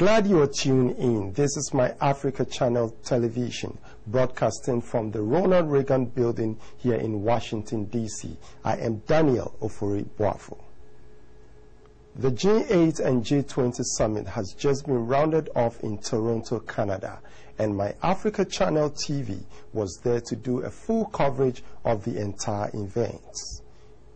glad you are tuned in. This is my Africa Channel Television, broadcasting from the Ronald Reagan Building here in Washington, D.C. I am Daniel Ofori-Boafo. The G8 and G20 summit has just been rounded off in Toronto, Canada, and my Africa Channel TV was there to do a full coverage of the entire event.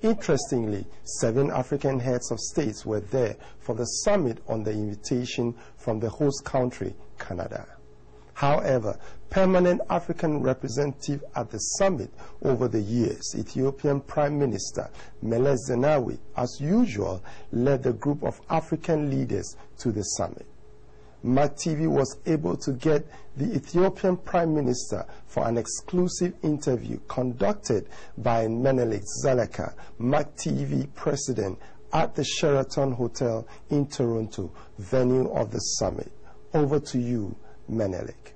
Interestingly, 7 African heads of states were there for the summit on the invitation from the host country, Canada. However, permanent African representative at the summit over the years, Ethiopian Prime Minister Menelik Zenawi, as usual, led the group of African leaders to the summit. MAC TV was able to get the Ethiopian Prime Minister for an exclusive interview conducted by Menelik Zeleke, MAC TV President, at the Sheraton Hotel in Toronto, venue of the summit. Over to you, Menelik.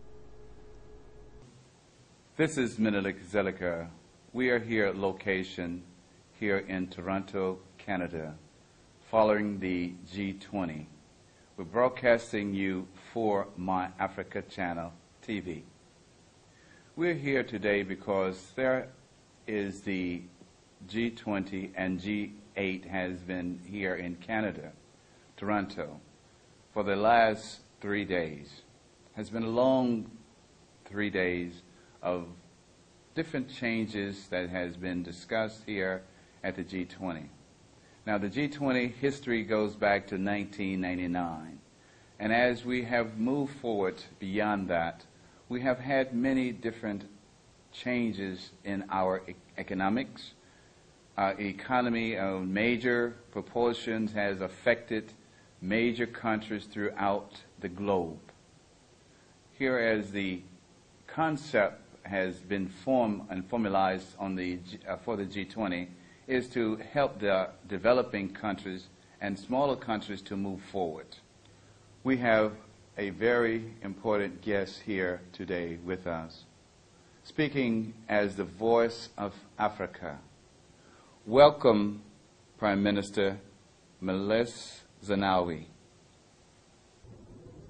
This is Menelik Zeleke. We are here at location here in Toronto, Canada, following the G20. We're broadcasting you for My Africa Channel TV. We're here today because there is the G20 and G8 has been here in Canada, Toronto, for the last 3 days. Has been a long 3 days of different changes that has been discussed here at the G20. Now, the G20 history goes back to 1999, and as we have moved forward beyond that, we have had many different changes in our economics. Our economy of major proportions has affected major countries throughout the globe. Here, as the concept has been formed and formalized on for the G20, is to help the developing countries and smaller countries to move forward. We have a very important guest here today with us, speaking as the voice of Africa. Welcome, Prime Minister Menelik Zenawi.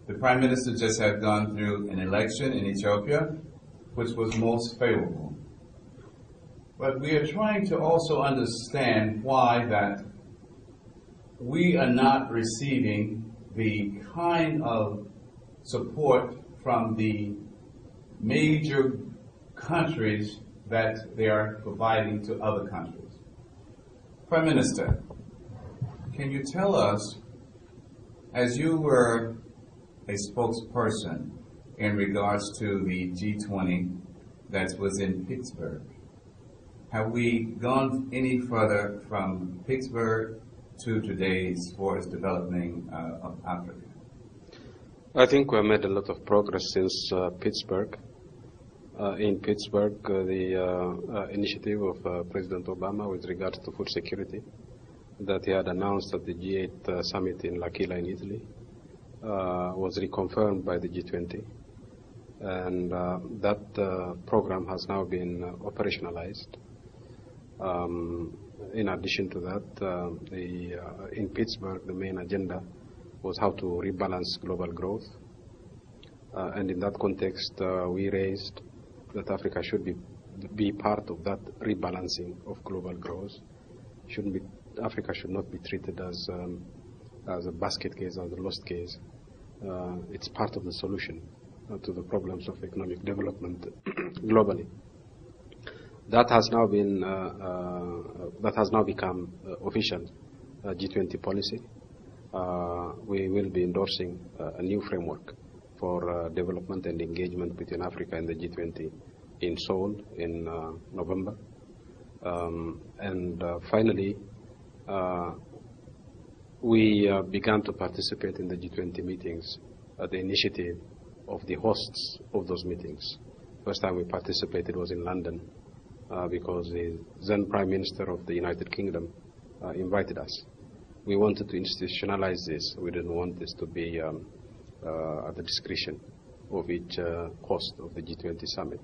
The Prime Minister just had gone through an election in Ethiopia, which was most favorable. But we are trying to also understand why that we are not receiving the kind of support from the major countries that they are providing to other countries. Prime Minister, can you tell us, as you were a spokesperson in regards to the G20 that was in Pittsburgh, have we gone any further from Pittsburgh to today as far as developing of Africa? I think we have made a lot of progress since Pittsburgh. In Pittsburgh, the initiative of President Obama with regards to food security that he had announced at the G8 summit in L'Aquila in Italy was reconfirmed by the G20. And that program has now been operationalized. In addition to that, in Pittsburgh, the main agenda was how to rebalance global growth. And in that context, we raised that Africa should be part of that rebalancing of global growth. Africa should not be treated as a basket case, as a lost case. It's part of the solution to the problems of economic development globally. That has now become official G20 policy. We will be endorsing a new framework for development and engagement between Africa and the G20 in Seoul in November. Finally, we began to participate in the G20 meetings at the initiative of the hosts of those meetings. First time we participated was in London because the then Prime Minister of the United Kingdom invited us. We wanted to institutionalize this. We didn't want this to be at the discretion of each host of the G20 summit.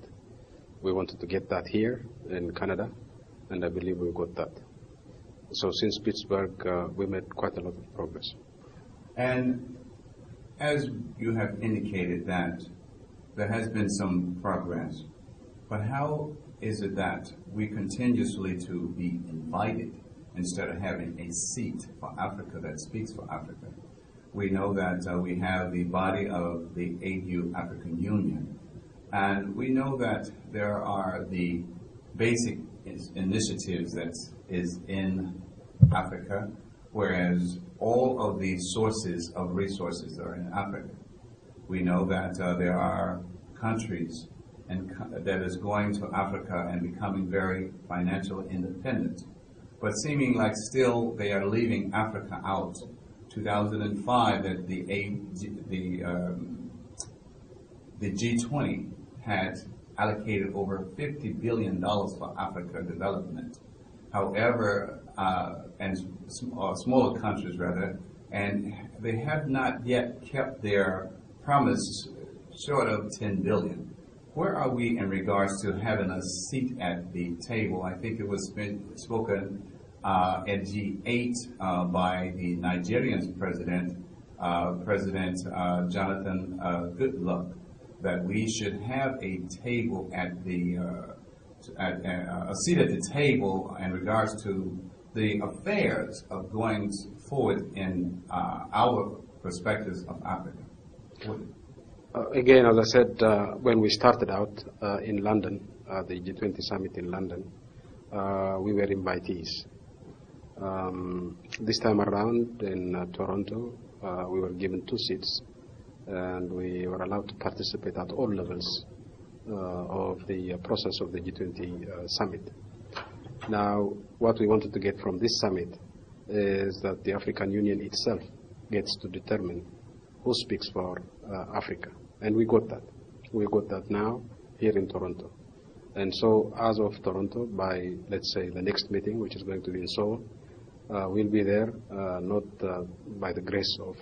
We wanted to get that here in Canada, and I believe we got that. So since Pittsburgh, we made quite a lot of progress. And as you have indicated that there has been some progress, but how is it that we continuously to be invited instead of having a seat for Africa that speaks for Africa? We know that we have the body of the AU African Union, and we know that there are the basic initiatives that is in Africa, whereas all of the sources of resources are in Africa. We know that there are countries that is going to Africa and becoming very financially independent, but seeming like still they are leaving Africa out. 2005, that the G20 had allocated over $50 billion for Africa development. However, and smaller countries rather, and they have not yet kept their promise short of $10 billion. Where are we in regards to having a seat at the table? I think it was spoken at G8 by the Nigerian president, President Jonathan Goodluck, that we should have a table at the a seat at the table in regards to the affairs of going forward in our perspectives of Africa. Again, as I said, when we started out in London, the G20 summit in London, we were invitees. This time around in Toronto, we were given 2 seats, and we were allowed to participate at all levels of the process of the G20 summit. Now, what we wanted to get from this summit is that the African Union itself gets to determine who speaks for Africa. And we got that. We got that now here in Toronto. And so as of Toronto, by, let's say, the next meeting, which is going to be in Seoul, we'll be there, not by the grace of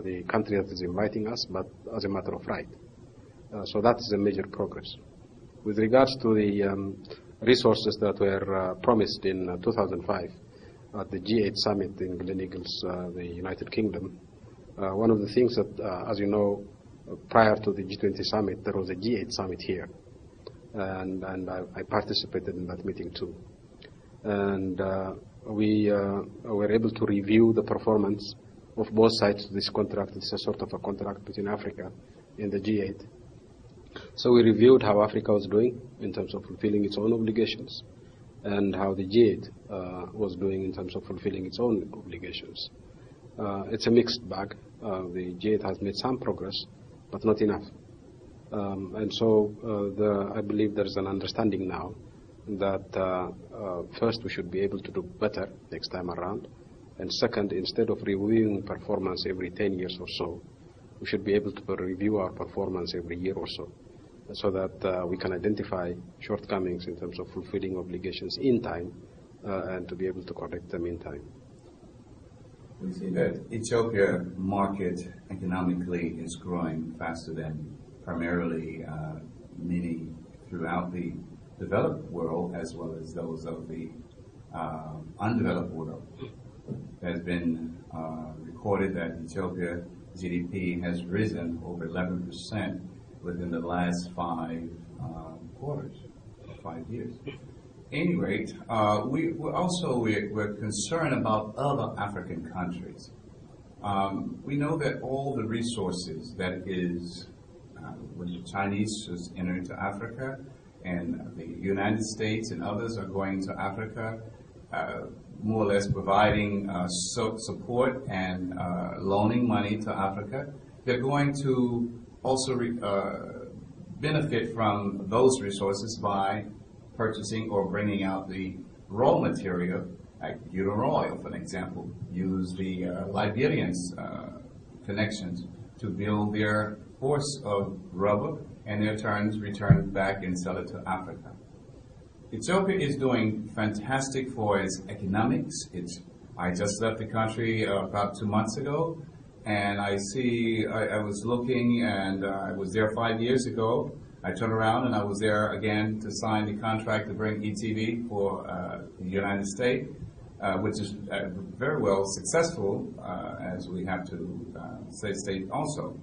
the country that is inviting us, but as a matter of right. So that is a major progress. With regards to the resources that were promised in 2005 at the G8 summit in Gleneagles, the United Kingdom, one of the things that, as you know, prior to the G20 summit, there was a G8 summit here. And I participated in that meeting too. And we were able to review the performance of both sides of this contract. It's a sort of a contract between Africa and the G8. So we reviewed how Africa was doing in terms of fulfilling its own obligations and how the G8 was doing in terms of fulfilling its own obligations. It's a mixed bag. The G8 has made some progress, but not enough. And so I believe there is an understanding now that first we should be able to do better next time around, and second, instead of reviewing performance every 10 years or so, we should be able to review our performance every year or so that we can identify shortcomings in terms of fulfilling obligations in time and to be able to correct them in time. We see that Ethiopia market economically is growing faster than primarily many throughout the developed world, as well as those of the undeveloped world. It has been recorded that Ethiopia GDP has risen over 11% within the last 5 quarters, 5 years. At any rate, we're concerned about other African countries. We know that all the resources that is when the Chinese just enter into Africa, and the United States and others are going to Africa, more or less providing support and loaning money to Africa. They're going to also benefit from those resources by purchasing or bringing out the raw material, like uterine oil, for example. Use the Liberians' connections to build their force of rubber, and their turns return back and sell it to Africa. Ethiopia is doing fantastic for its economics. I just left the country about 2 months ago, and I was looking, and I was there 5 years ago. I turned around and I was there again to sign the contract to bring ETV for the United States. which is very well successful, as we have to state also.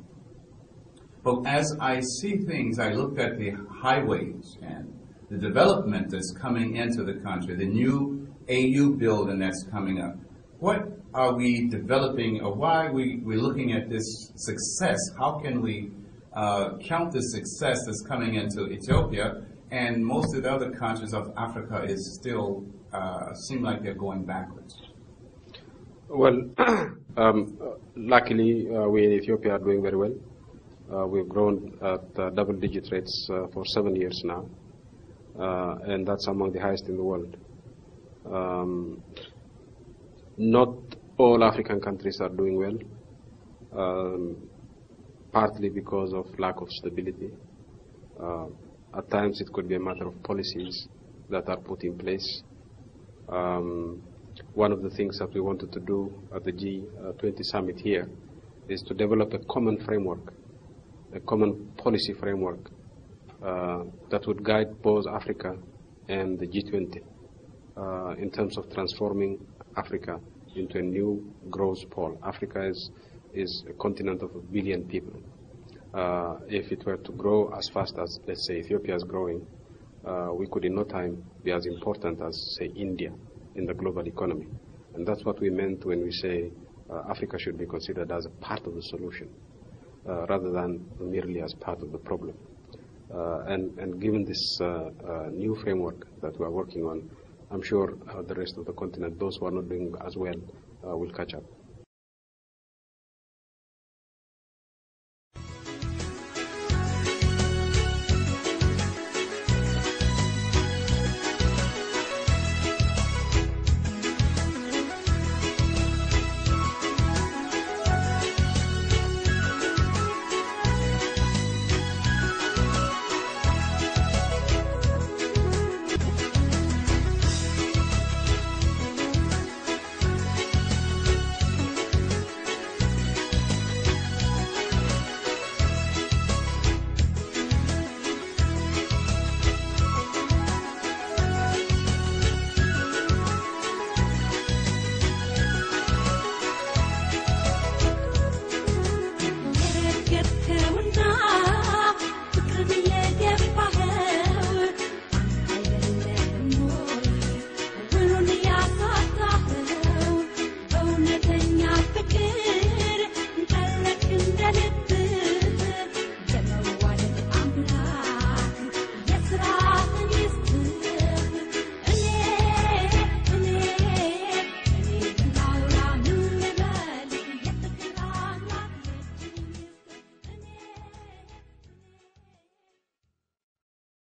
But as I see things, I looked at the highways and the development that's coming into the country, the new AU building that's coming up. What are we developing, or why are we looking at this success? How can we count the success that's coming into Ethiopia, and most of the other countries of Africa is still seem like they're going backwards? Well, luckily, we in Ethiopia are doing very well. We've grown at double-digit rates for 7 years now, and that's among the highest in the world. Not all African countries are doing well, partly because of lack of stability. At times it could be a matter of policies that are put in place. One of the things that we wanted to do at the G20 summit here is to develop a common framework, a common policy framework that would guide both Africa and the G20 in terms of transforming Africa into a new growth pole. Africa is a continent of 1 billion people. If it were to grow as fast as, let's say, Ethiopia is growing, we could in no time be as important as, say, India in the global economy. And that's what we meant when we say Africa should be considered as a part of the solution rather than merely as part of the problem. And given this new framework that we are working on, I'm sure the rest of the continent, those who are not doing as well, will catch up.